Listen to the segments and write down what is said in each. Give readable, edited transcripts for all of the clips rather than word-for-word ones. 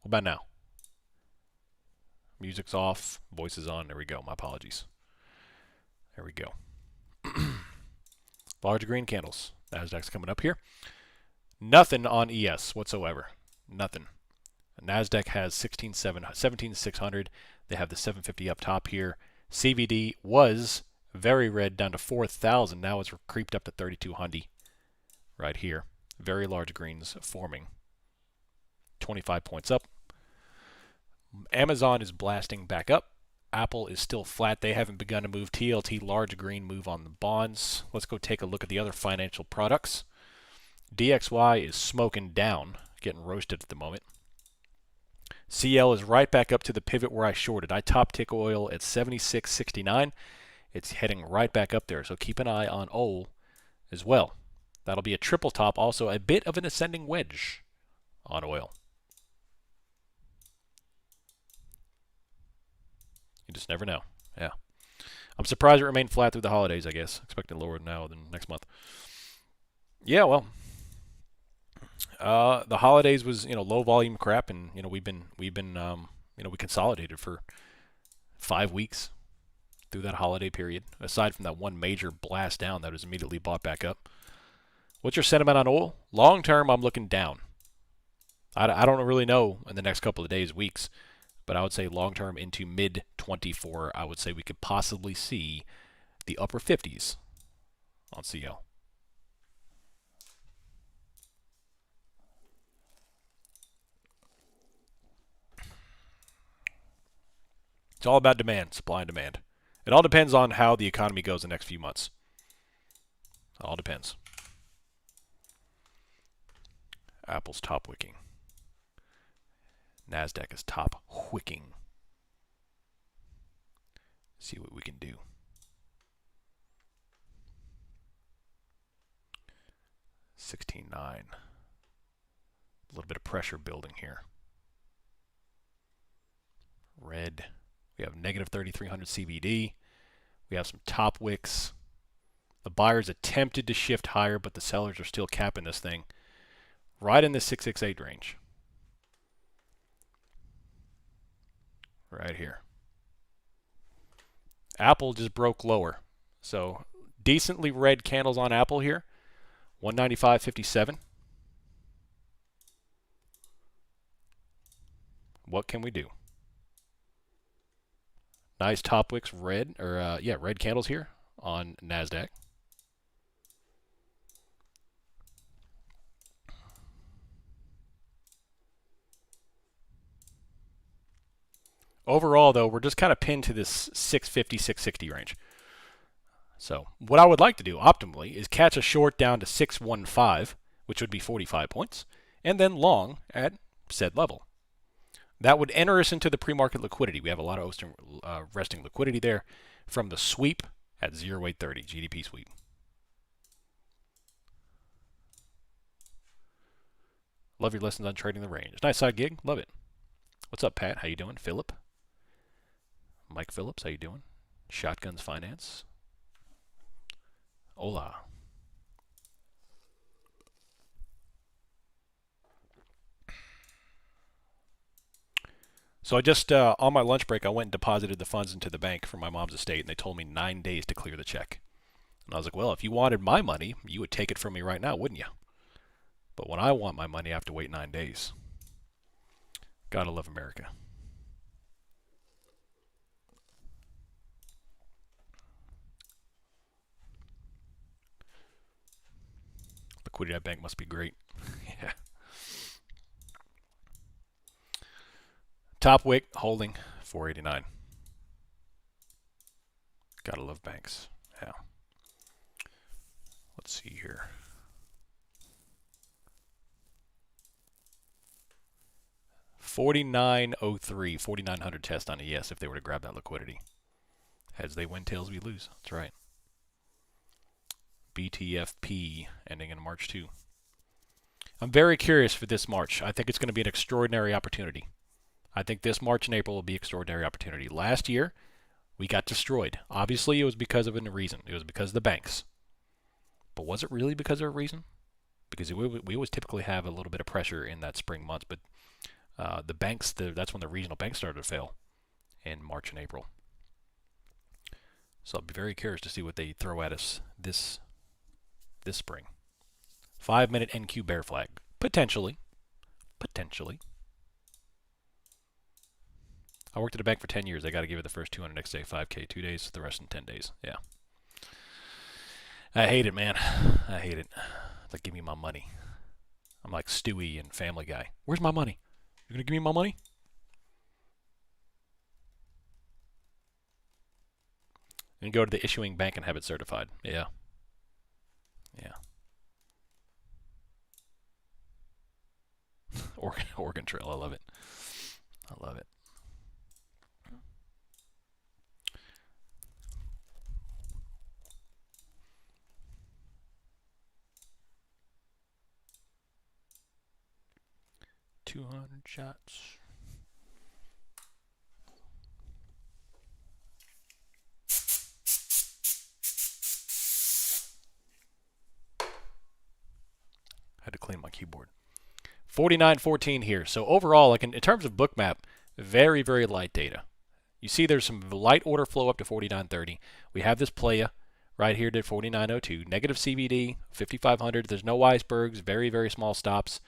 What about now? Music's off, voice is on. There we go. My apologies. There we go. Large green candles. Nasdaq's coming up here. Nothing on ES whatsoever. Nothing. Nasdaq has 17,600. They have the 750 up top here. CVD was very red down to 4,000. Now it's creeped up to 3,200 right here. Very large greens forming. 25 points up. Amazon is blasting back up. Apple is still flat. They haven't begun to move. TLT, large green move on the bonds. Let's go take a look at the other financial products. DXY is smoking down, getting roasted at the moment. CL is right back up to the pivot where I shorted. I top tick oil at 76.69. It's heading right back up there, so keep an eye on OL as well. That'll be a triple top, also a bit of an ascending wedge on oil. You just never know. Yeah. I'm surprised it remained flat through the holidays, I guess. Expecting lower now than next month. Yeah, well, the holidays was, low volume crap, and we consolidated for 5 weeks through that holiday period. Aside from that one major blast down that was immediately bought back up. What's your sentiment on oil? Long term, I'm looking down. I don't really know in the next couple of days, weeks, but I would say long term into mid 24, I would say we could possibly see the upper 50s on CL. It's all about demand, supply and demand. It all depends on how the economy goes the next few months. It all depends. Apple's top wicking. Nasdaq is top wicking. See what we can do. 16.9. A little bit of pressure building here. Red. We have negative 3,300 CVD. We have some top wicks. The buyers attempted to shift higher, but the sellers are still capping this thing right in the 668 range. Right here. Apple just broke lower. So decently red candles on Apple here. 195.57. What can we do? Nice top wicks, red candles here on Nasdaq. Overall, though, we're just kind of pinned to this 650, 660 range. So what I would like to do optimally is catch a short down to 615, which would be 45 points, and then long at said level. That would enter us into the pre-market liquidity. We have a lot of resting liquidity there from the sweep at 0.830, GDP sweep. Love your lessons on trading the range. Nice side gig. Love it. What's up, Pat? How you doing? Philip? Mike Phillips, how you doing? Shotguns Finance. Hola. So I just, on my lunch break, I went and deposited the funds into the bank for my mom's estate, and they told me 9 days to clear the check. And I was like, well, if you wanted my money, you would take it from me right now, wouldn't you? But when I want my money, I have to wait 9 days. Gotta love America. Liquidity at bank must be great. Yeah. Top wick holding 489. Gotta love banks. Yeah. Let's see here. $49.03, 4,900 test on ES if they were to grab that liquidity. Heads they win, tails we lose. That's right. BTFP ending in March 2. I'm very curious for this March. I think it's going to be an extraordinary opportunity. I think this March and April will be an extraordinary opportunity. Last year, we got destroyed. Obviously, it was because of a reason. It was because of the banks. But was it really because of a reason? Because we always typically have a little bit of pressure in that spring months, but The banks, that's when the regional banks started to fail in March and April. So I'll be very curious to see what they throw at us this spring. 5-minute NQ bear flag. Potentially. Potentially. I worked at a bank for 10 years. They got to give it the first 200 next day, 5K, 2 days, the rest in 10 days. Yeah. I hate it, man. I hate it. It's like, give me my money. I'm like Stewie and Family Guy. Where's my money? You gonna give me my money? And go to the issuing bank and have it certified. Yeah. Yeah. Oregon Trail. I love it. I love it. $200 shots. Had to clean my keyboard. 49.14 here. So overall, like in terms of Bookmap, very, very light data. You see there's some light order flow up to 49.30. We have this playa right here did 49.02. Negative CBD, 5,500. There's no icebergs, very, very small stops.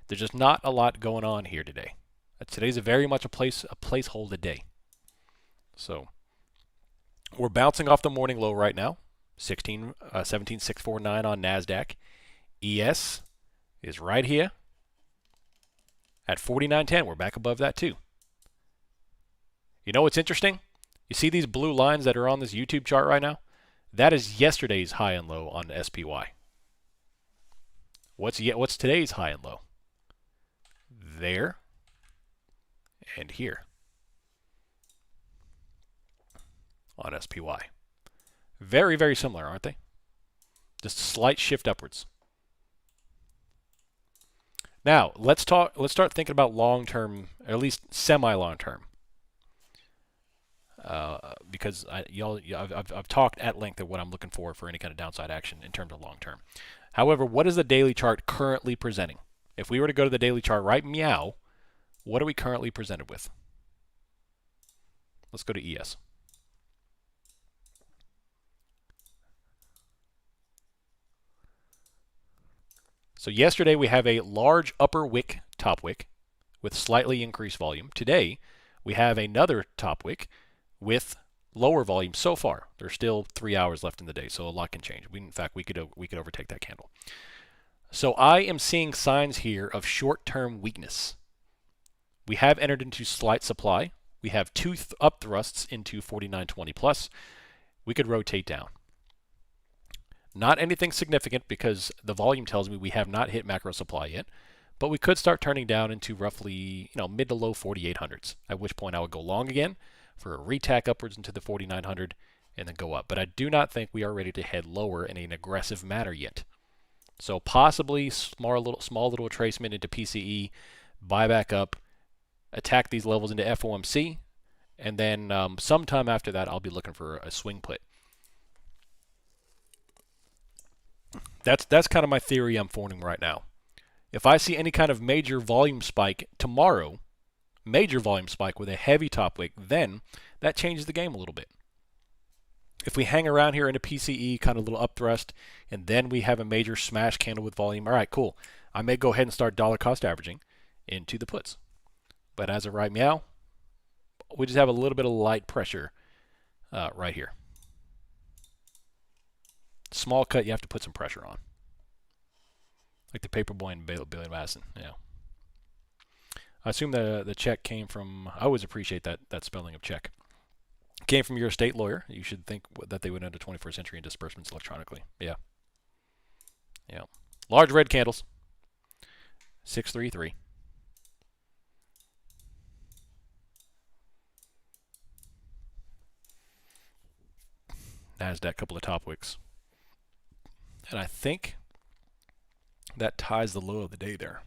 There's just not a lot going on here today. Today's very much a placeholder day. So we're bouncing off the morning low right now. 17,649 on NASDAQ. ES is right here at 49.10. We're back above that too. You know what's interesting? You see these blue lines that are on this YouTube chart right now? That is yesterday's high and low on the SPY. What's today's high and low? There and here on SPY. Very, very similar, aren't they? Just a slight shift upwards. Now, let's start thinking about long-term, or at least semi-long-term. Because I've talked at length of what I'm looking for any kind of downside action in terms of long-term. However, what is the daily chart currently presenting? If we were to go to the daily chart right meow, what are we currently presented with? Let's go to ES. So yesterday we have a large upper wick, top wick, with slightly increased volume. Today we have another top wick with lower volume so far. There's still 3 hours left in the day, so a lot can change. In fact, we could overtake that candle. So I am seeing signs here of short-term weakness. We have entered into slight supply. We have two up thrusts into 49.20 plus. We could rotate down. Not anything significant because the volume tells me we have not hit macro supply yet, but we could start turning down into roughly, mid to low 4,800s, at which point I would go long again for a retack upwards into the 4,900 and then go up. But I do not think we are ready to head lower in an aggressive manner yet. So possibly small little retracement into PCE, buy back up, attack these levels into FOMC, and then sometime after that I'll be looking for a swing put. That's kind of my theory I'm forming right now. If I see any kind of major volume spike tomorrow, major volume spike with a heavy top wick, then that changes the game a little bit. If we hang around here in a PCE, kind of little up thrust, and then we have a major smash candle with volume, all right, cool. I may go ahead and start dollar cost averaging into the puts. But as of right meow, we just have a little bit of light pressure right here. Small cut, you have to put some pressure on. Like the Paperboy and Billy Madison, yeah. I assume the check came from, I always appreciate that spelling of check. Came from your estate lawyer. You should think that they would enter 21st century and disbursements electronically. Yeah. Yeah. Large red candles. 633. NASDAQ, couple of top wicks. And I think that ties the low of the day there.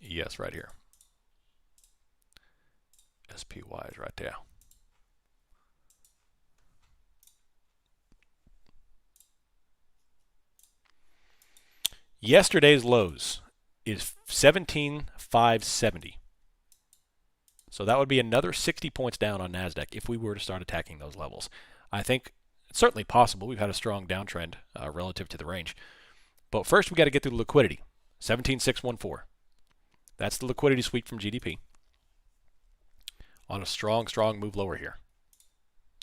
Yes, right here. SPY is right there. Yesterday's lows is 17,570. So that would be another 60 points down on NASDAQ if we were to start attacking those levels. I think it's certainly possible. We've had a strong downtrend relative to the range. But first, we got to get through the liquidity. 17,614. That's the liquidity sweep from GDP. On a strong, strong move lower here.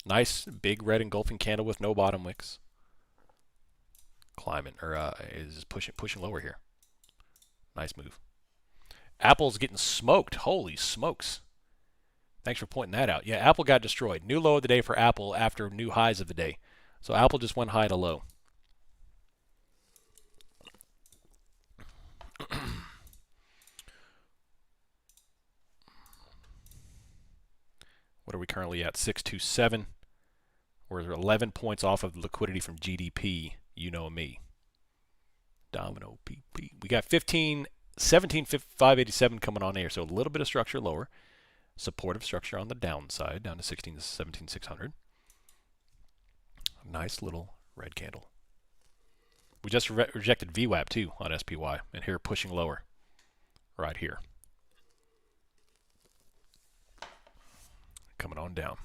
Nice big red engulfing candle with no bottom wicks. Climbing, or is pushing lower here. Nice move. Apple's getting smoked. Holy smokes. Thanks for pointing that out. Yeah, Apple got destroyed. New low of the day for Apple after new highs of the day. So Apple just went high to low. What are we currently at? 627. We're 11 points off of liquidity from GDP. You know me. Domino PP. We got 17,587 coming on here. So a little bit of structure lower. Supportive structure on the downside, down to 17,600. Nice little red candle. We just rejected VWAP too on SPY, and here pushing lower, right here. Coming on down.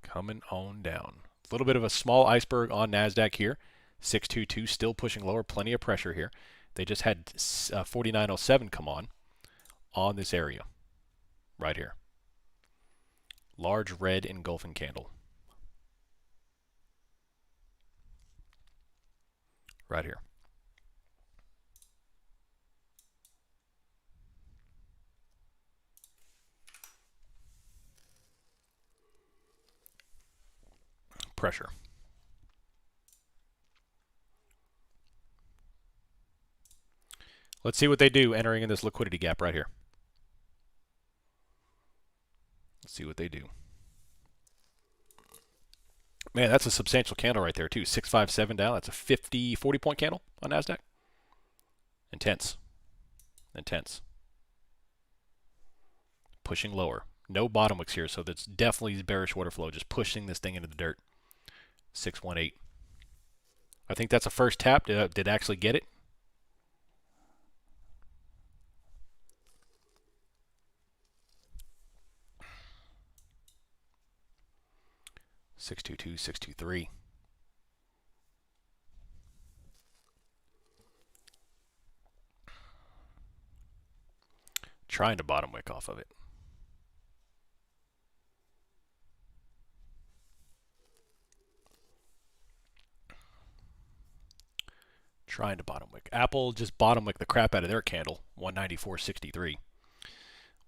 Coming on down. A little bit of a small iceberg on NASDAQ here. 622 still pushing lower, plenty of pressure here. They just had 4907 come on this area, right here. Large red engulfing candle. Right here. Pressure. Let's see what they do entering in this liquidity gap right here. Let's see what they do. Man, that's a substantial candle right there too. 657 down. That's a 40 point candle on NASDAQ. Intense. Intense. Pushing lower. No bottom wicks here, so that's definitely bearish order flow. Just pushing this thing into the dirt. 618. I think that's a first tap. Did actually get it? $622, $623. Trying to bottom wick off of it. Trying to bottom wick. Apple just bottom wick the crap out of their candle. 194.63.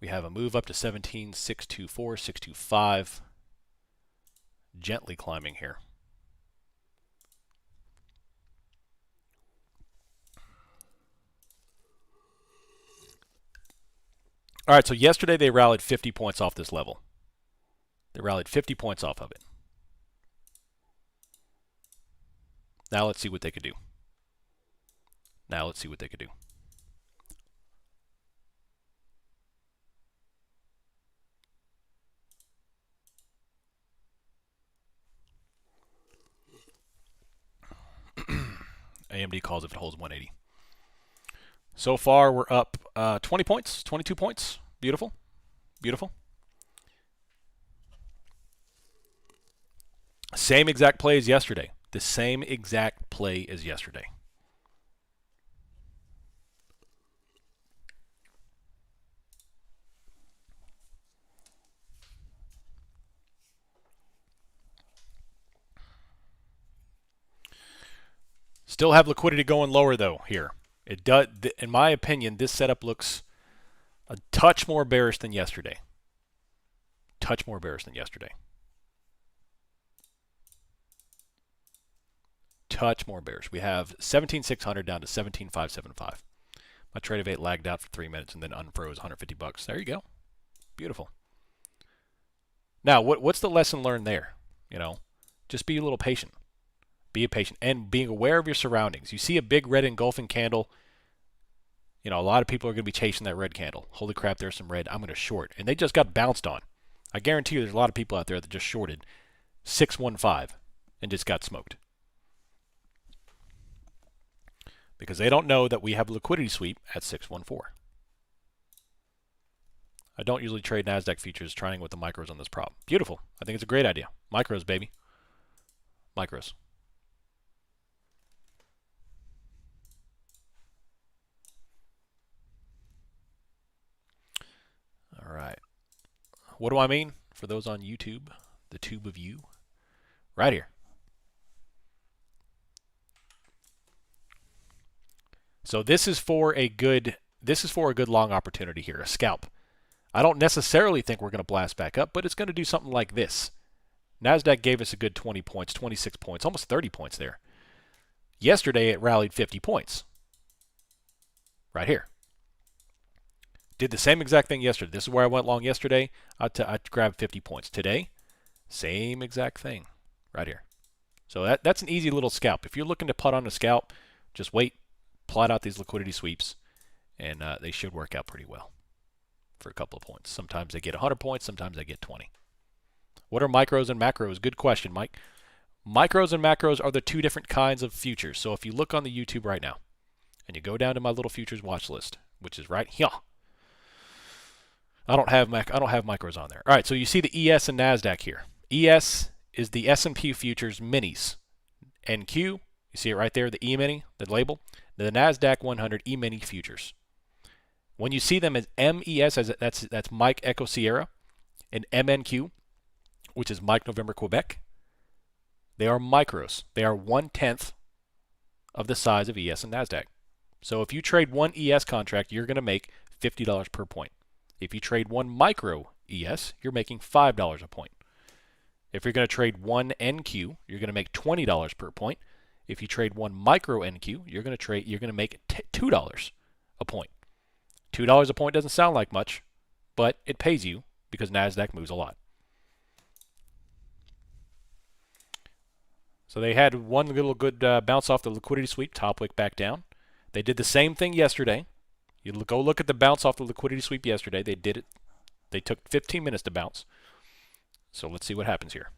We have a move up to 17,624, 625. Gently climbing here. All right, so yesterday they rallied 50 points off this level. They rallied 50 points off of it. Now let's see what they could do. Now let's see what they could do. AMD calls if it holds 180. So far, we're up 20 points, 22 points. Beautiful. Beautiful. Same exact play as yesterday. The same exact play as yesterday. Still have liquidity going lower though here. It does, in my opinion, this setup looks a touch more bearish than yesterday. Touch more bearish than yesterday. Touch more bearish. We have 17,600 down to 17,575. My trade of 8 lagged out for 3 minutes and then unfroze. $150. There you go. Beautiful. Now, what's the lesson learned there? You know, just be a little patient. Be patient and being aware of your surroundings. You see a big red engulfing candle. You know, a lot of people are going to be chasing that red candle. Holy crap, there's some red. I'm going to short. And they just got bounced on. I guarantee you there's a lot of people out there that just shorted 615 and just got smoked. because they don't know that we have a liquidity sweep at 614. I don't usually trade NASDAQ futures, trying with the micros on this prop. Beautiful. I think it's a great idea. Micros, baby. Micros. All right. What do I mean? For those on YouTube, the tube of you, right here. So this is for a good long opportunity here, a scalp. I don't necessarily think we're going to blast back up, but it's going to do something like this. NASDAQ gave us a good 20 points, 26 points, almost 30 points there. Yesterday, it rallied 50 points. Right here. Did the same exact thing yesterday. This is where I went long yesterday. I grabbed 50 points. Today, same exact thing. Right here. So that's an easy little scalp. If you're looking to putt on a scalp, just wait, plot out these liquidity sweeps, and they should work out pretty well for a couple of points. Sometimes they get 100 points, sometimes they get 20. What are micros and macros? Good question, Mike. Micros and macros are the two different kinds of futures. So if you look on the YouTube right now, and you go down to my little futures watch list, which is right here. I don't have micros on there. All right, so you see the ES and NASDAQ here. ES is the S&P futures minis. NQ, you see it right there, the E-mini, the label. The NASDAQ 100 E-mini futures. When you see them as MES, that's Mike Echo Sierra, and MNQ, which is Mike November Quebec, they are micros. They are 1/10 of the size of ES and NASDAQ. So if you trade one ES contract, you're going to make $50 per point. If you trade one micro ES, you're making $5 a point. If you're going to trade one NQ, you're going to make $20 per point. If you trade one micro NQ, you're going to make $2 a point. $2 a point doesn't sound like much, but it pays you because NASDAQ moves a lot. So they had one little good bounce off the liquidity sweep, top wick back down. They did the same thing yesterday. You go look at the bounce off the liquidity sweep yesterday. They did it. They took 15 minutes to bounce. So let's see what happens here.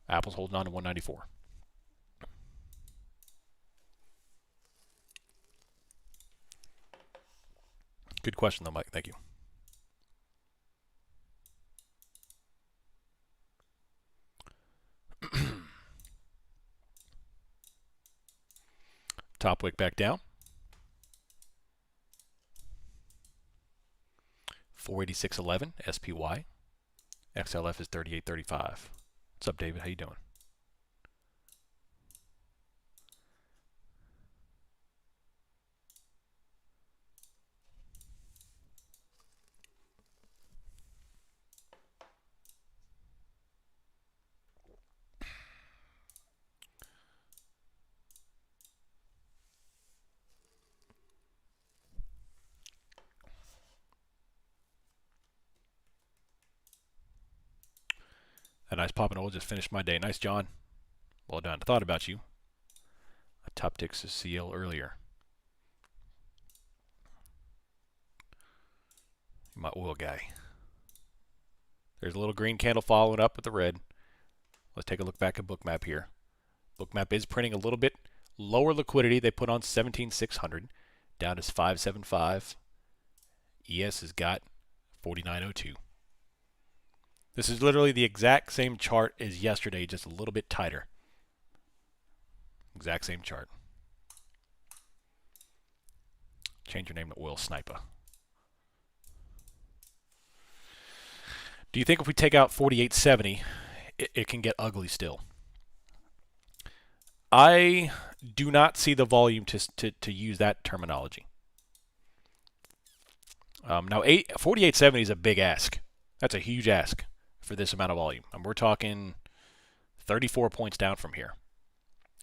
Apple's holding on to 194. Good question, though, Mike. Thank you. Top wick back down. 486.11 SPY. XLF is 38.35. What's up, David? How you doing? A nice popping oil just finished my day. Nice, John. Well done. I thought about you. I top ticks a CL earlier. My oil guy. There's a little green candle following up with the red. Let's take a look back at Bookmap here. Bookmap is printing a little bit lower liquidity. They put on 17,600 down to 575. ES has got 4902. This is literally the exact same chart as yesterday, just a little bit tighter. Exact same chart. Change your name to Oil Sniper. Do you think if we take out 4870, it can get ugly still? I do not see the volume to use that terminology. Now, 4870 is a big ask. That's a huge ask for this amount of volume. And we're talking 34 points down from here.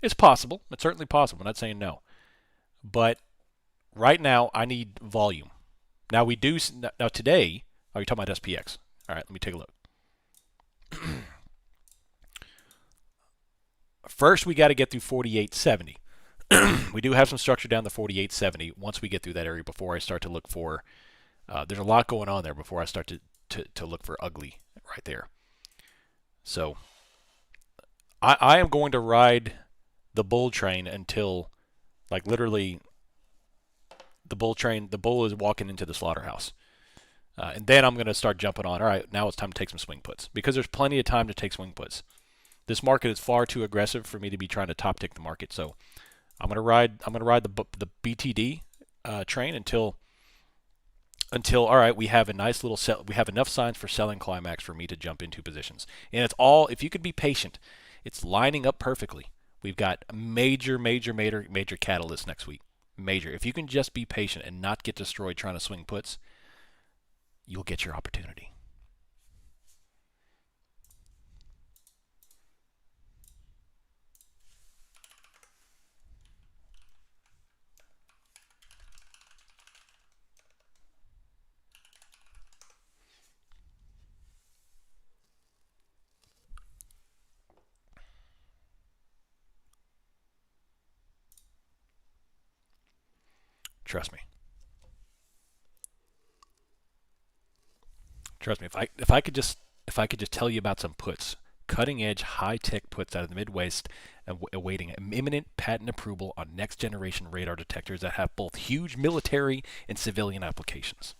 It's possible. It's certainly possible. I'm not saying no. But right now, I need volume. Now, we do. Now, today, oh, you're talking about SPX. All right, let me take a look. First, we got to get through 4870. We do have some structure down the 4870 once we get through that area before I start to look for, there's a lot going on there before I start to look for ugly right there. So I am going to ride the bull train until Like literally, the bull is walking into the slaughterhouse. And then I'm going to start jumping on, all right, now it's time to take some swing puts. Because there's plenty of time to take swing puts. This market is far too aggressive for me to be trying to top tick the market. So I'm going to ride the BTD train until all right, we have a nice little we have enough signs for selling climax for me to jump into positions. And it's all, if you could be patient, it's lining up perfectly. We've got major catalysts next week. Major. If you can just be patient and not get destroyed trying to swing puts, you'll get your opportunity. Trust me. Trust me. If I could just tell you about some puts, cutting edge, high tech puts out of the Midwest, awaiting imminent patent approval on next generation radar detectors that have both huge military and civilian applications.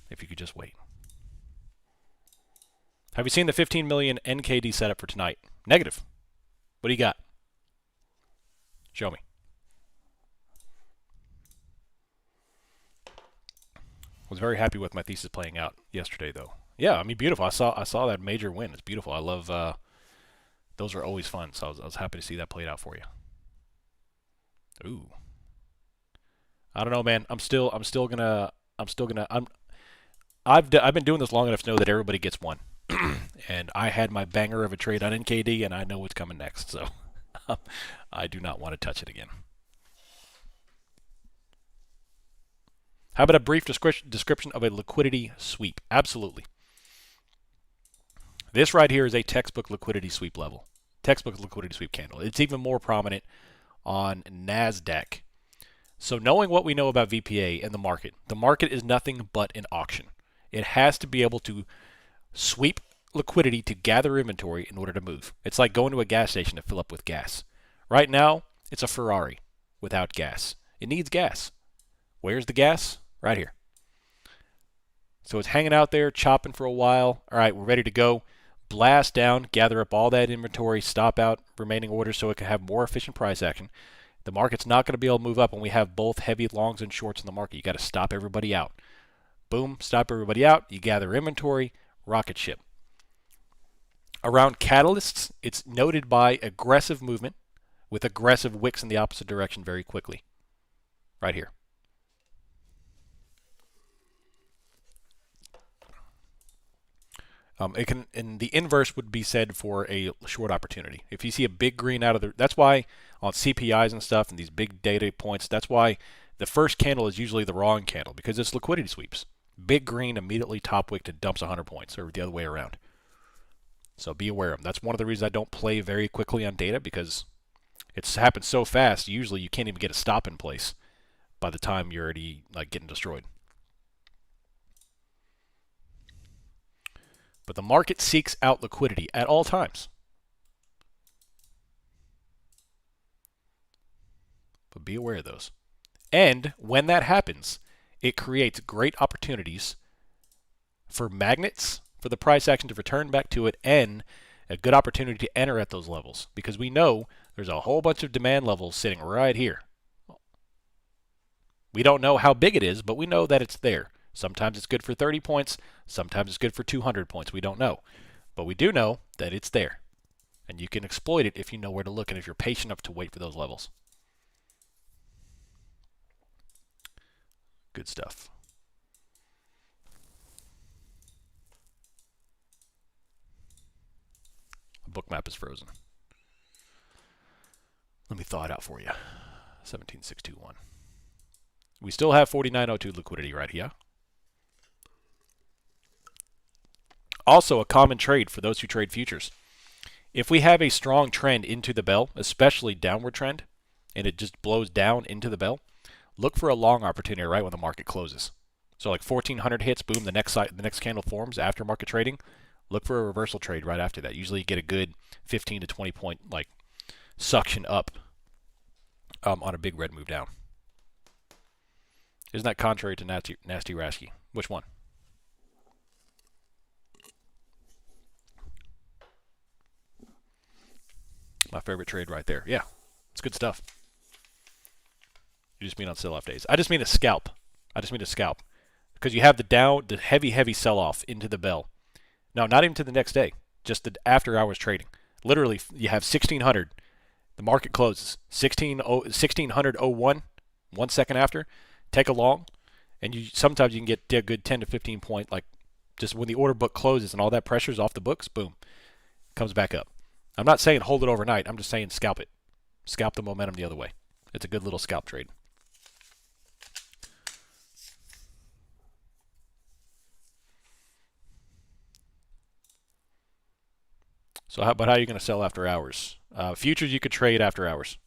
If you could just wait. Have you seen the 15 million NKD setup for tonight? Negative. What do you got? Show me. Was very happy with my thesis playing out yesterday, though. Yeah, I mean, beautiful. I saw that major win. It's beautiful. I love those are always fun. So I was happy to see that played out for you. Ooh, I don't know, man. I've been doing this long enough to know that everybody gets one, and I had my banger of a trade on NKD, and I know what's coming next. So I do not want to touch it again. How about a brief description of a liquidity sweep? Absolutely. This right here is a textbook liquidity sweep level. Textbook liquidity sweep candle. It's even more prominent on NASDAQ. So knowing what we know about VPA and the market is nothing but an auction. It has to be able to sweep liquidity to gather inventory in order to move. It's like going to a gas station to fill up with gas. Right now, it's a Ferrari without gas. It needs gas. Where's the gas? Right here. So it's hanging out there, chopping for a while. All right, we're ready to go. Blast down, gather up all that inventory, stop out remaining orders so it can have more efficient price action. The market's not going to be able to move up when we have both heavy longs and shorts in the market. You got to stop everybody out. Boom, stop everybody out. You gather inventory, rocket ship. Around catalysts, it's noted by aggressive movement with aggressive wicks in the opposite direction very quickly. Right here. And the inverse would be said for a short opportunity. If you see a big green out of the, that's why on CPIs and stuff and these big data points, that's why the first candle is usually the wrong candle because it's liquidity sweeps. Big green immediately top wicked and dumps 100 points or the other way around. So be aware of them. That's one of the reasons I don't play very quickly on data because it's happened so fast. Usually you can't even get a stop in place by the time you're already like getting destroyed. But the market seeks out liquidity at all times. But be aware of those. And when that happens, it creates great opportunities for magnets, for the price action to return back to it, and a good opportunity to enter at those levels. Because we know there's a whole bunch of demand levels sitting right here. We don't know how big it is, but we know that it's there. Sometimes it's good for 30 points. Sometimes it's good for 200 points. We don't know. But we do know that it's there. And you can exploit it if you know where to look and if you're patient enough to wait for those levels. Good stuff. Bookmap is frozen. Let me thaw it out for you. 17621. We still have 4902 liquidity right here. Also, a common trade for those who trade futures. If we have a strong trend into the bell, especially downward trend, and it just blows down into the bell, look for a long opportunity right when the market closes. So like 1400 hits, boom, the next candle forms after market trading. Look for a reversal trade right after that. Usually you get a good 15 to 20 point like suction up on a big red move down. Isn't that contrary to Nasty Rasky? Which one? My favorite trade right there. Yeah, it's good stuff. You just mean on sell-off days. I just mean a scalp. Because you have the heavy sell-off into the bell. No, not even to the next day. Just the after-hours trading. Literally, you have 1600. The market closes 1600:01. 1 second after. Take a long, and sometimes you can get a good 10 to 15 point. Like just when the order book closes and all that pressure's off the books, boom, comes back up. I'm not saying hold it overnight. I'm just saying scalp it. Scalp the momentum the other way. It's a good little scalp trade. So how are you going to sell after hours? Futures you could trade after hours.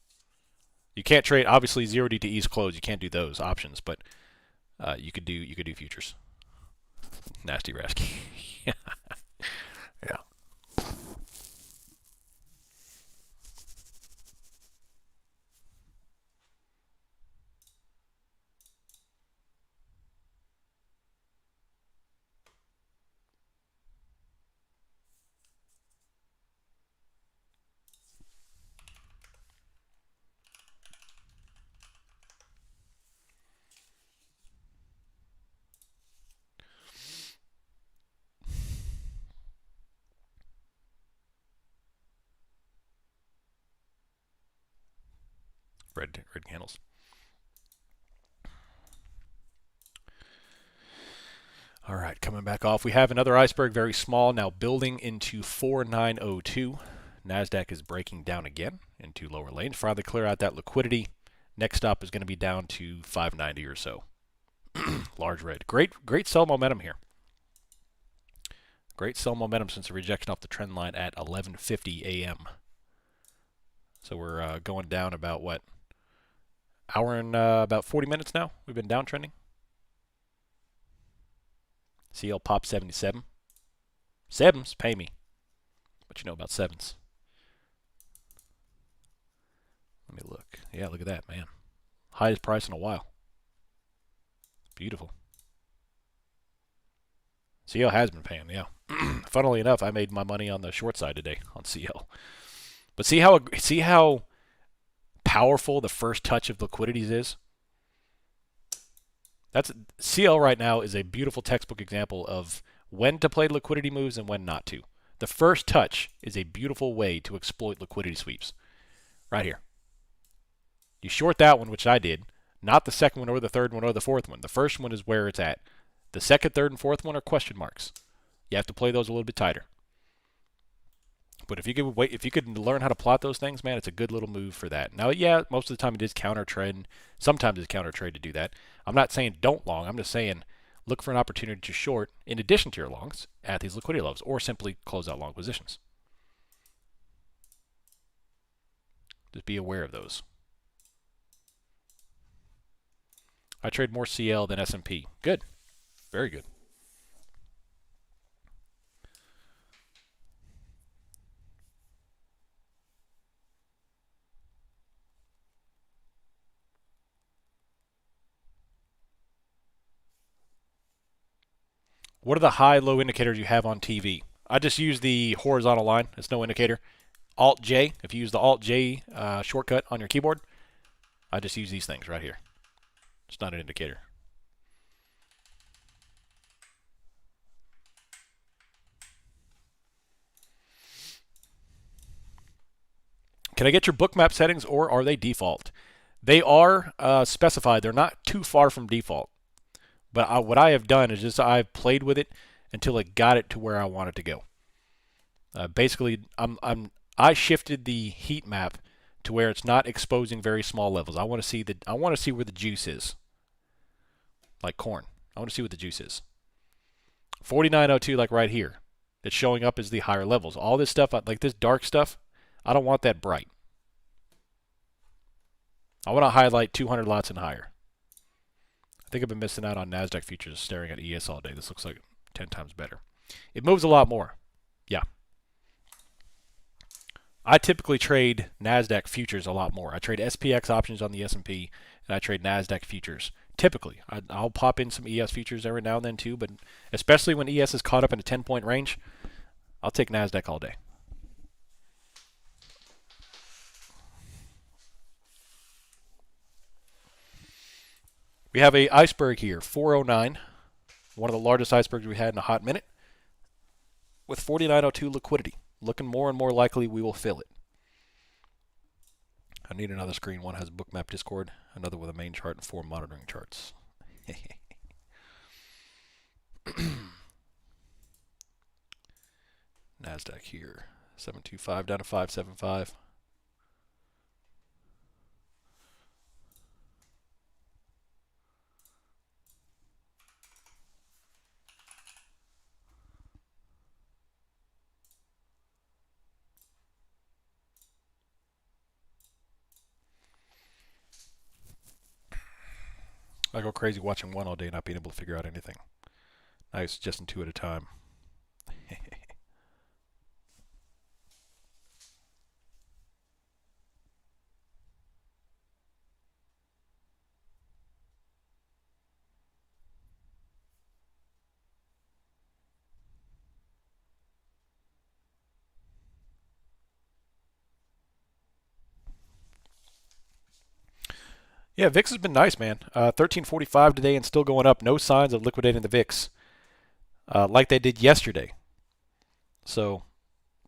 You can't trade obviously 0 DTE's close. You can't do those options, but you could do futures. Nasty Rasky. Yeah. Red candles. All right, coming back off. We have another iceberg, very small, now building into 4902. NASDAQ is breaking down again into lower lanes. Finally clear out that liquidity. Next stop is going to be down to 590 or so. Large red. Great sell momentum here. Great sell momentum since the rejection off the trend line at 11:50 a.m. So we're going down about what? Hour and about 40 minutes now. We've been downtrending. CL pop 77. Sevens, pay me. What you know about sevens? Let me look. Yeah, look at that, man. Highest price in a while. Beautiful. CL has been paying, yeah. Funnily enough, I made my money on the short side today on CL. But see how powerful the first touch of liquidities is? That's CL right now is a beautiful textbook example of when to play liquidity moves and when not to. The first touch is a beautiful way to exploit liquidity sweeps. Right here. You short that one, which I did, not the second one or the third one or the fourth one. The first one is where it's at. The second, third, and fourth one are question marks. You have to play those a little bit tighter. But if you could learn how to plot those things, man, it's a good little move for that. Now, yeah, most of the time it is counter trend. Sometimes it's counter trade to do that. I'm not saying don't long. I'm just saying look for an opportunity to short in addition to your longs at these liquidity levels, or simply close out long positions. Just be aware of those. I trade more CL than S&P. Good. Very good. What are the high-low indicators you have on TV? I just use the horizontal line. It's no indicator. Alt-J, if you use the Alt-J shortcut on your keyboard, I just use these things right here. It's not an indicator. Can I get your bookmap settings, or are they default? They are specified. They're not too far from default. But what I have done is just I've played with it until it got it to where I want it to go. Basically, I shifted the heat map to where it's not exposing very small levels. I want to see where the juice is. Like corn. I want to see what the juice is. 4902, like right here. It's showing up as the higher levels. All this stuff, like this dark stuff, I don't want that bright. I want to highlight 200 lots and higher. I think I've been missing out on NASDAQ futures staring at ES all day. This looks like 10 times better. It moves a lot more. Yeah. I typically trade NASDAQ futures a lot more. I trade SPX options on the S&P, and I trade NASDAQ futures. Typically, I'll pop in some ES futures every now and then too, but especially when ES is caught up in a 10-point range, I'll take NASDAQ all day. We have a iceberg here, 409, one of the largest icebergs we had in a hot minute, with 4902 liquidity. Looking more and more likely we will fill it. I need another screen. One has Bookmap Discord, another with a main chart and 4 monitoring charts. NASDAQ here, 725 down to 575. I go crazy watching one all day, not being able to figure out anything. Nice, just in 2 at a time. Yeah, VIX has been nice, man. 1345 today and still going up. No signs of liquidating the VIX like they did yesterday. So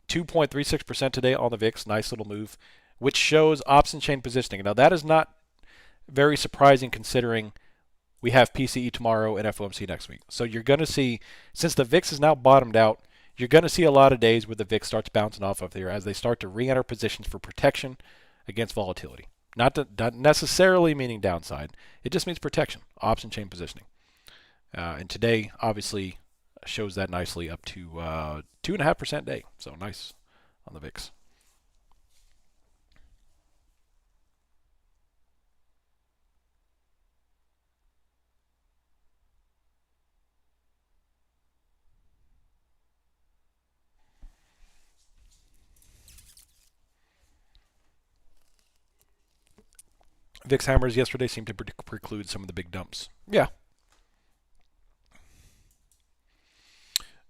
2.36% today on the VIX. Nice little move, which shows option chain positioning. Now, that is not very surprising considering we have PCE tomorrow and FOMC next week. So you're going to see, since the VIX is now bottomed out, you're going to see a lot of days where the VIX starts bouncing off of there as they start to re-enter positions for protection against volatility. Not necessarily meaning downside. It just means protection, option chain positioning. And today, obviously, shows that nicely up to 2.5% day. So nice on the VIX. VIX hammers yesterday seemed to preclude some of the big dumps. Yeah.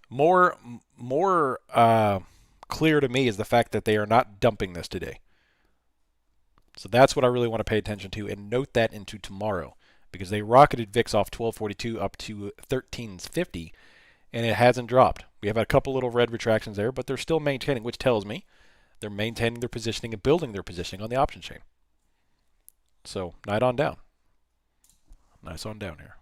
More clear to me is the fact that they are not dumping this today. So that's what I really want to pay attention to, and note that into tomorrow, because they rocketed VIX off 1242 up to 1350, and it hasn't dropped. We have a couple little red retractions there, but they're still maintaining, which tells me they're maintaining their positioning and building their positioning on the option chain. So night on down. Nice on down here.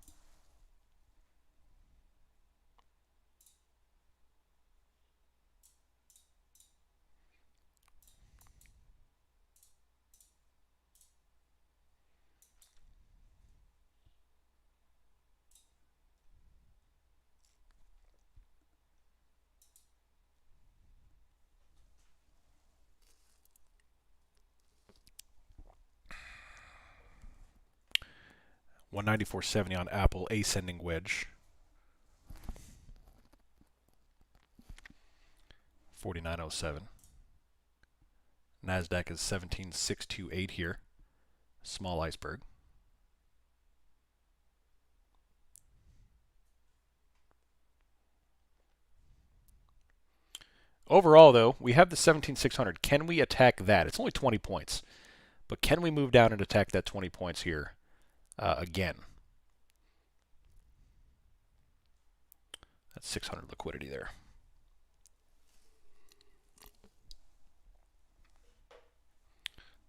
$194.70 on Apple, ascending wedge. 49.07. NASDAQ is 17.628 here. Small iceberg. Overall, though, we have the 17,600. Can we attack that? It's only 20 points. But can we move down and attack that 20 points here again? That's 600 liquidity there.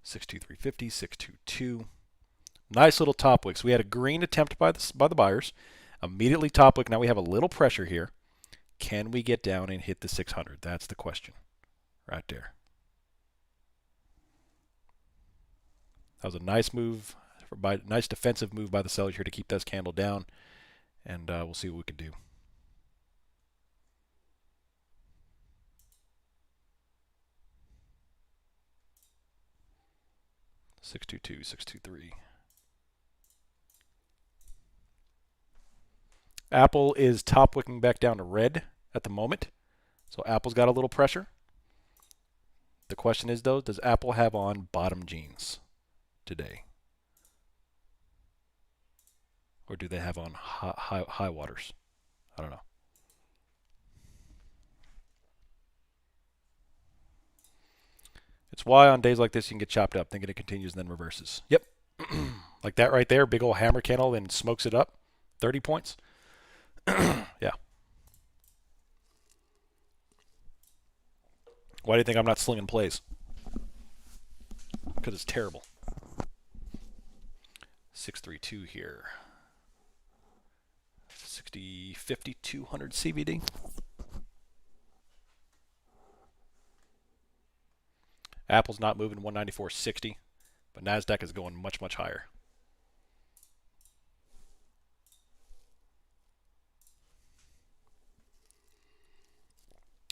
$623.50, 622. Nice little top wick. So we had a green attempt by the buyers. Immediately top wick. Now we have a little pressure here. Can we get down and hit the 600? That's the question right there. That was a nice move, nice defensive move by the sellers here to keep this candle down. And we'll see what we can do. $622, $623. Apple is top wicking back down to red at the moment. So Apple's got a little pressure. The question is, though, does Apple have on bottom jeans today? Or do they have on high waters? I don't know. It's why on days like this you can get chopped up thinking it continues and then reverses. Yep. Like that right there, big old hammer candle and smokes it up. 30 points. Yeah. Why do you think I'm not slinging plays? Because it's terrible. 632 here. 60, 5200 CVD. Apple's not moving 194.60, but NASDAQ is going much, much higher.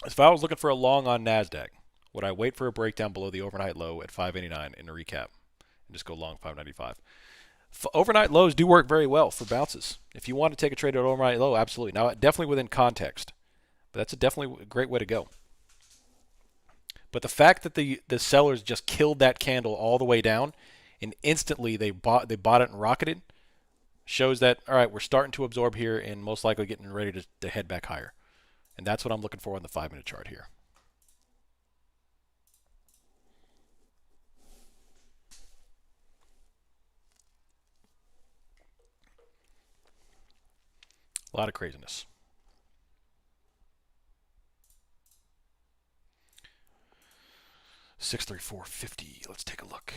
If I was looking for a long on NASDAQ, would I wait for a breakdown below the overnight low at 589 in a recap and just go long 595? Overnight lows do work very well for bounces. If you want to take a trade at overnight low, absolutely. Now, definitely within context, but that's definitely a great way to go. But the fact that the sellers just killed that candle all the way down and instantly they bought it and rocketed shows that, all right, we're starting to absorb here and most likely getting ready to head back higher. And that's what I'm looking for on the 5-minute chart here. A lot of craziness. $634.50. Let's take a look.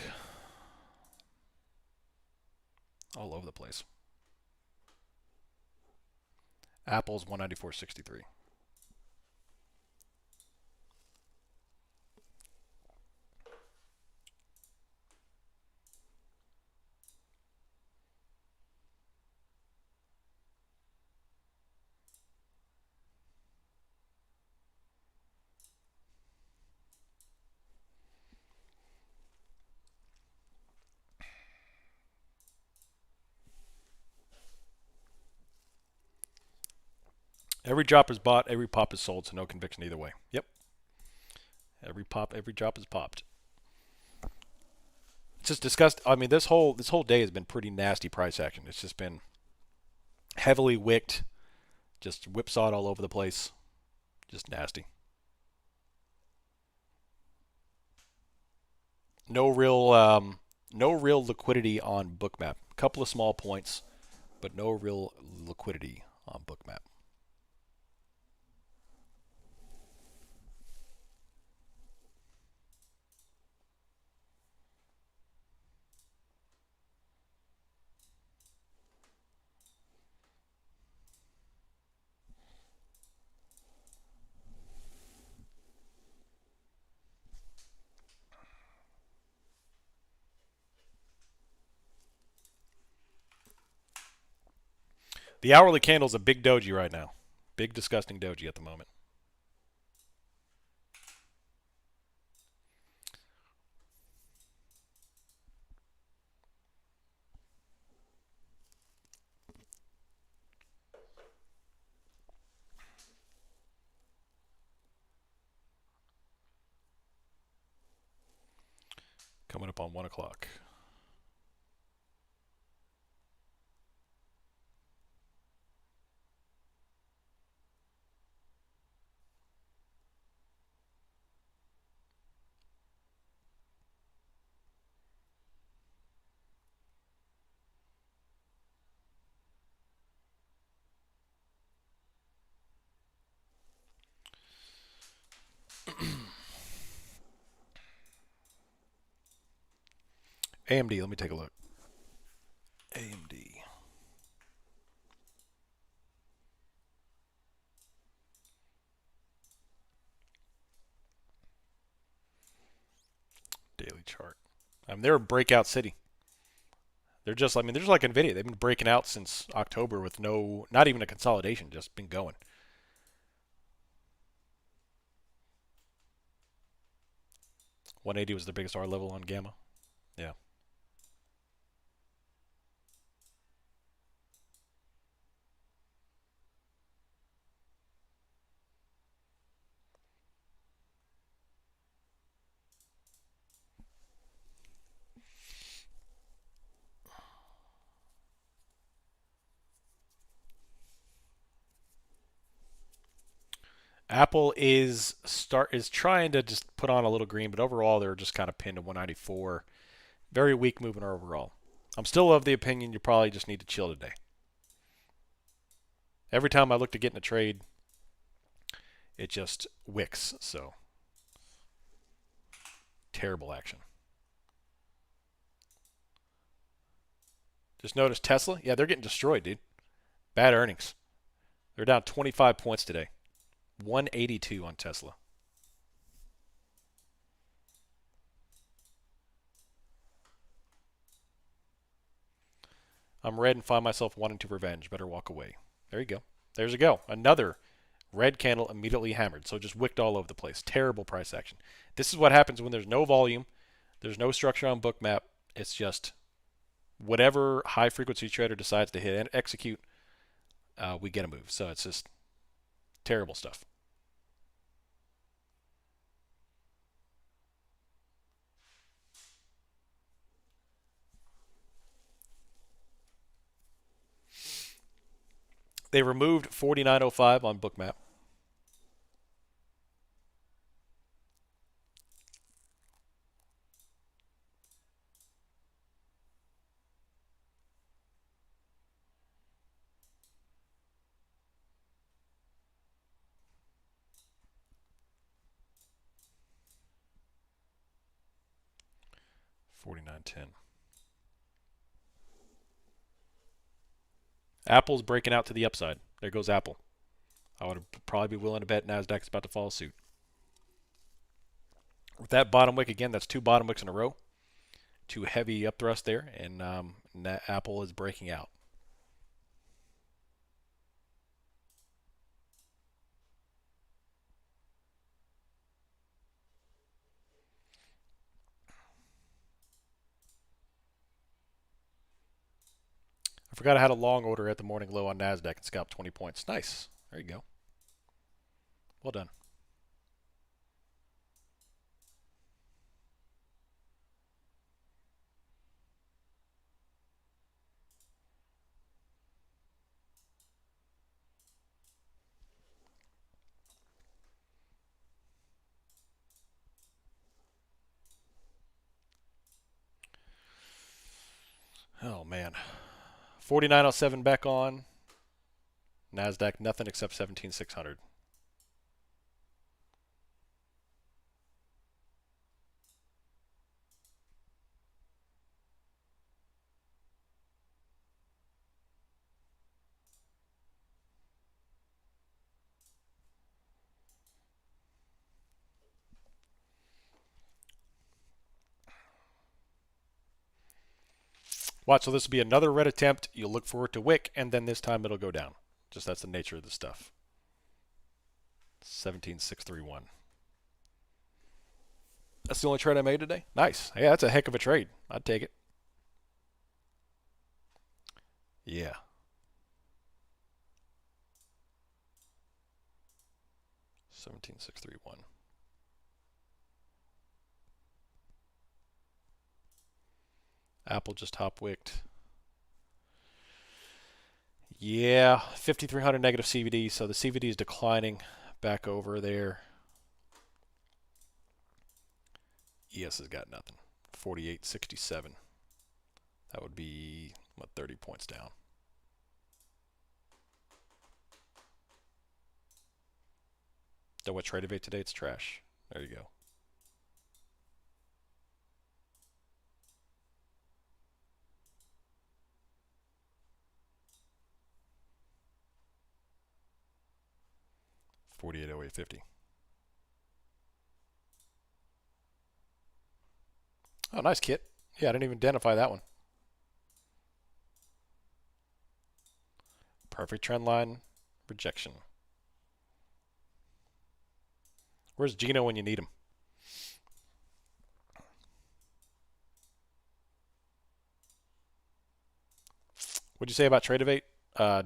All over the place. Apple's 194.63. Every drop is bought, every pop is sold, so no conviction either way. Yep. Every drop is popped. It's just disgusting. I mean, this whole day has been pretty nasty price action. It's just been heavily wicked, just whipsawed all over the place. Just nasty. No real liquidity on Bookmap. A couple of small points, but no real liquidity on Bookmap. The hourly candle's a big doji right now. Big, disgusting doji at the moment. Coming up on 1 o'clock. AMD, let me take a look. AMD. Daily chart. They're a breakout city. They're just like Nvidia. They've been breaking out since October with not even a consolidation, just been going. $180 was their biggest R level on Gamma. Yeah. Apple is trying to just put on a little green, but overall they're just kind of pinned to 194. Very weak movement overall. I'm still of the opinion you probably just need to chill today. Every time I look to get in a trade, it just wicks. So terrible action. Just notice Tesla. Yeah, they're getting destroyed, dude. Bad earnings. They're down 25 points today. 182 on Tesla. I'm red and find myself wanting to revenge. Better walk away. There you go. There's a go. Another red candle immediately hammered. So just wicked all over the place. Terrible price action. This is what happens when there's no volume. There's no structure on Bookmap. It's just whatever high frequency trader decides to hit and execute, we get a move. So it's just terrible stuff. They removed 4905 on Bookmap. $49.10. Apple's breaking out to the upside. There goes Apple. I would probably be willing to bet Nasdaq's about to follow suit. With that bottom wick again, that's two bottom wicks in a row. Too heavy up thrust there, and Apple is breaking out. I forgot I had a long order at the morning low on Nasdaq and scalped 20 points. Nice. There you go. Well done. Oh, man. 49.07 back on. Nasdaq, nothing except 17,600. Watch, so this will be another red attempt. You'll look for it to wick, and then this time it'll go down. Just that's the nature of the stuff. 17,631. That's the only trade I made today? Nice. Yeah, that's a heck of a trade. I'd take it. Yeah. $17,631. Apple just hop wicked. Yeah, 5,300 negative CVD, so the CVD is declining back over there. ES has got nothing. 48.67. That would be, what, 30 points down. So what trade evade today? It's trash. There you go. $48.0850. Oh, nice kit. Yeah, I didn't even identify that one. Perfect trend line. Rejection. Where's Gino when you need him? What'd you say about Trade Evade?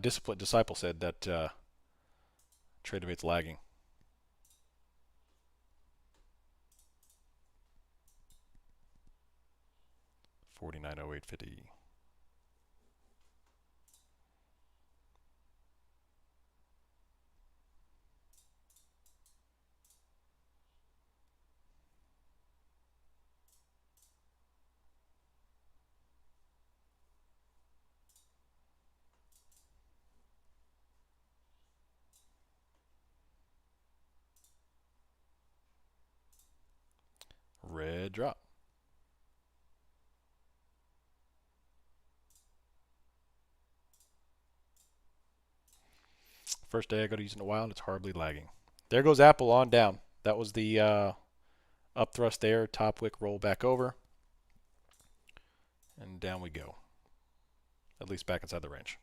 Disciple said that Trade Evade's lagging. $49.0850. Good drop. First day I go to use in a while, and it's horribly lagging. There goes Apple on down. That was the up thrust there, top wick roll back over, and down we go. At least back inside the range.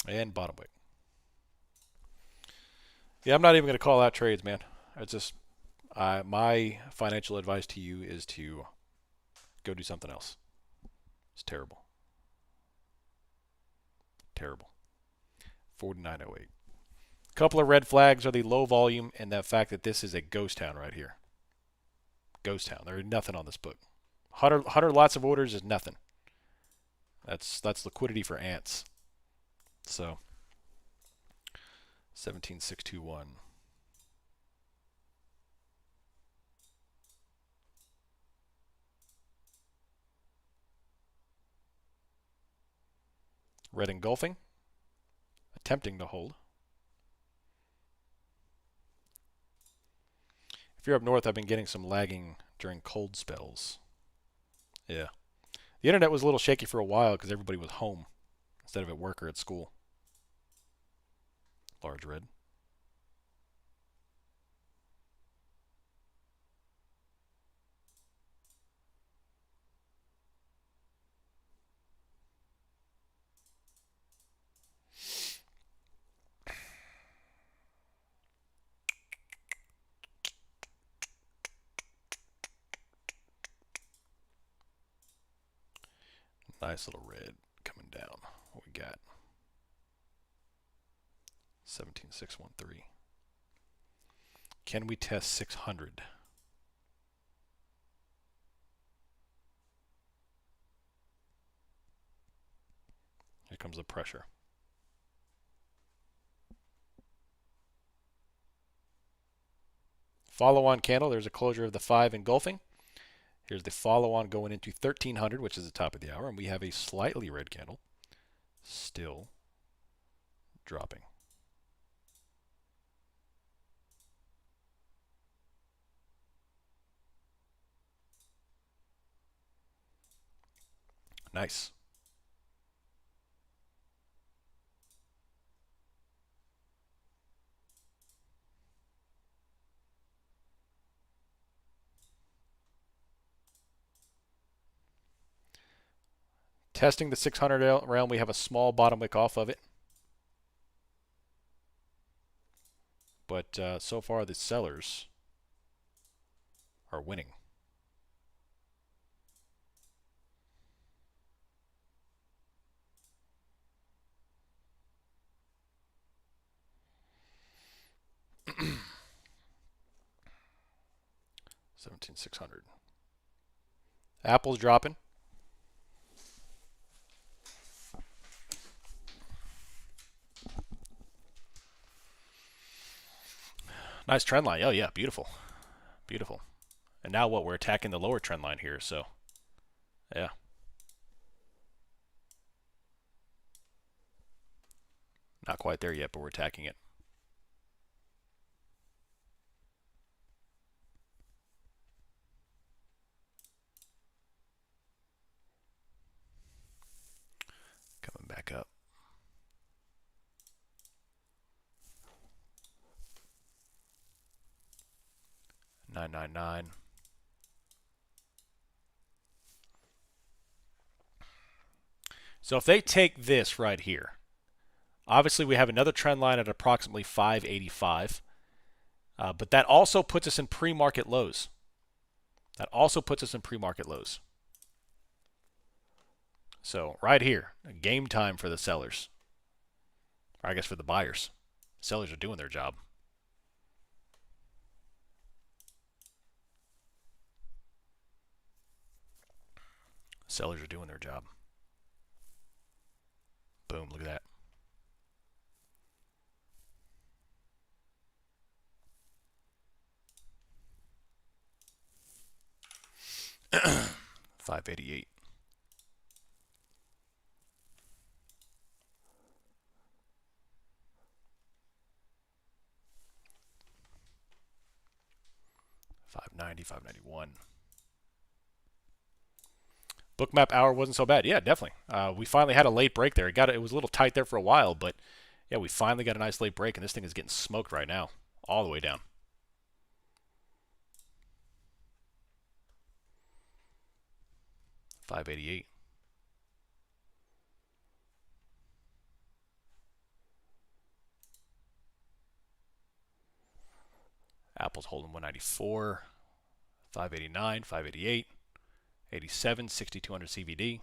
And bottom wick. Yeah, I'm not even going to call out trades, man. It's just my financial advice to you is to go do something else. It's terrible. Terrible. 49.08. Couple of red flags are the low volume and the fact that this is a ghost town right here. Ghost town. There is nothing on this book. 100 lots of orders is nothing. That's liquidity for ants. So 17,621. Red engulfing. Attempting to hold. If you're up north, I've been getting some lagging during cold spells. Yeah. The internet was a little shaky for a while because everybody was home instead of at work or at school. Large red. Nice little red coming down. What we got? 17,613. Can we test 600? Here comes the pressure. Follow-on candle. There's a closure of the 5 engulfing. Here's the follow-on going into 1300, which is the top of the hour, and we have a slightly red candle. Still dropping. Nice. Testing the 600 realm, we have a small bottom wick off of it. But so far the sellers are winning. $17,600. Apple's dropping. Nice trend line. Oh yeah, beautiful. Beautiful. And now what? We're attacking the lower trend line here, so yeah. Not quite there yet, but we're attacking it. Coming back up. $9.99. So if they take this right here, obviously we have another trend line at approximately 585, but that also puts us in pre-market lows. That also puts us in pre-market lows. So right here, game time for the sellers. Or I guess for the buyers. Sellers are doing their job. Sellers are doing their job. Boom, look at that. 588. $5.91. Bookmap hour wasn't so bad. Yeah, definitely. We finally had a late break there. It was a little tight there for a while, but yeah, we finally got a nice late break, and this thing is getting smoked right now, all the way down. $5.88. Apple's holding 194. 589, 588, 87, 6200 CVD.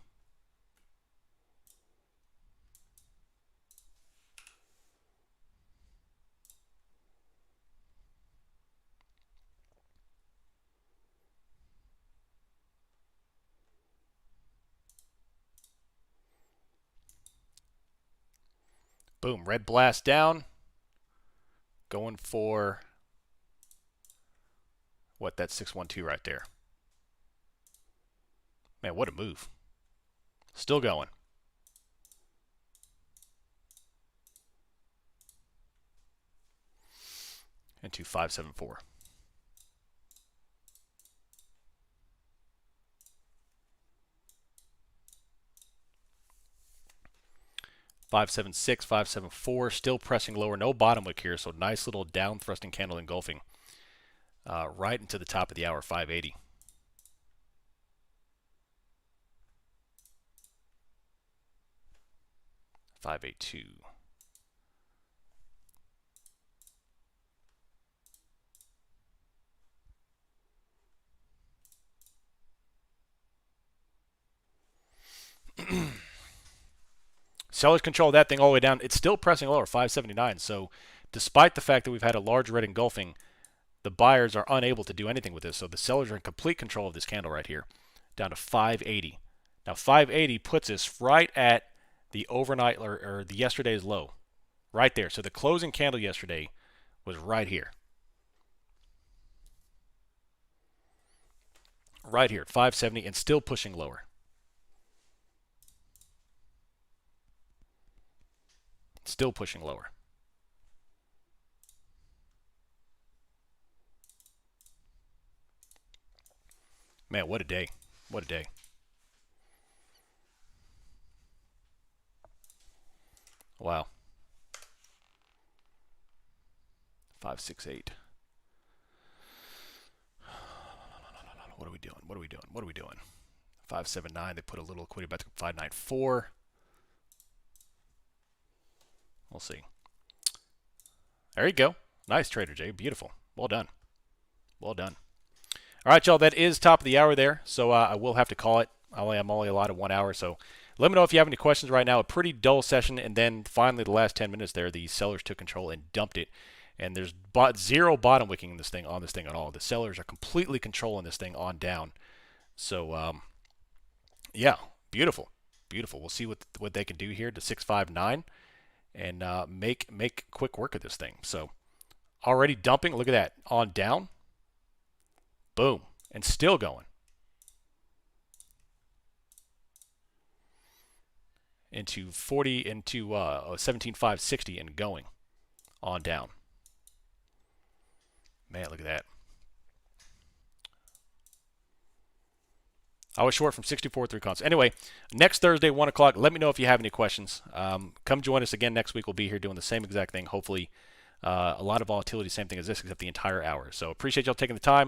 Boom, red blast down. Going for what? That's 612 right there. Man, what a move. Still going. Into 574. $576, $574, still pressing lower, no bottom wick here, so nice little down thrusting candle engulfing right into the top of the hour, 580. $582. Sellers control that thing all the way down. It's still pressing lower, 579. So despite the fact that we've had a large red engulfing, the buyers are unable to do anything with this. So the sellers are in complete control of this candle right here, down to 580. Now 580 puts us right at the overnight or the yesterday's low, right there. So the closing candle yesterday was right here. Right here at 570 and still pushing lower. Still pushing lower. Man, what a day. What a day. Wow. 568. What are we doing? What are we doing? What are we doing? 579. They put a little liquidity back to 594. We'll see. There you go. Nice, Trader J. Beautiful. Well done. Well done. All right, y'all. That is top of the hour there. So I will have to call it. I'm only allotted 1 hour. So let me know if you have any questions right now. A pretty dull session. And then finally, the last 10 minutes there, the sellers took control and dumped it. And there's zero bottom wicking in this thing on this thing at all. The sellers are completely controlling this thing on down. So, yeah, beautiful. Beautiful. We'll see what they can do here to 659. And make quick work of this thing. So already dumping. Look at that. On down. Boom. And still going. Into 17,560 and going. On down. Man, look at that. I was short from 64 through cons. Anyway, next Thursday, 1 o'clock, let me know if you have any questions. Come join us again next week. We'll be here doing the same exact thing. Hopefully, a lot of volatility, same thing as this, except the entire hour. So appreciate y'all taking the time.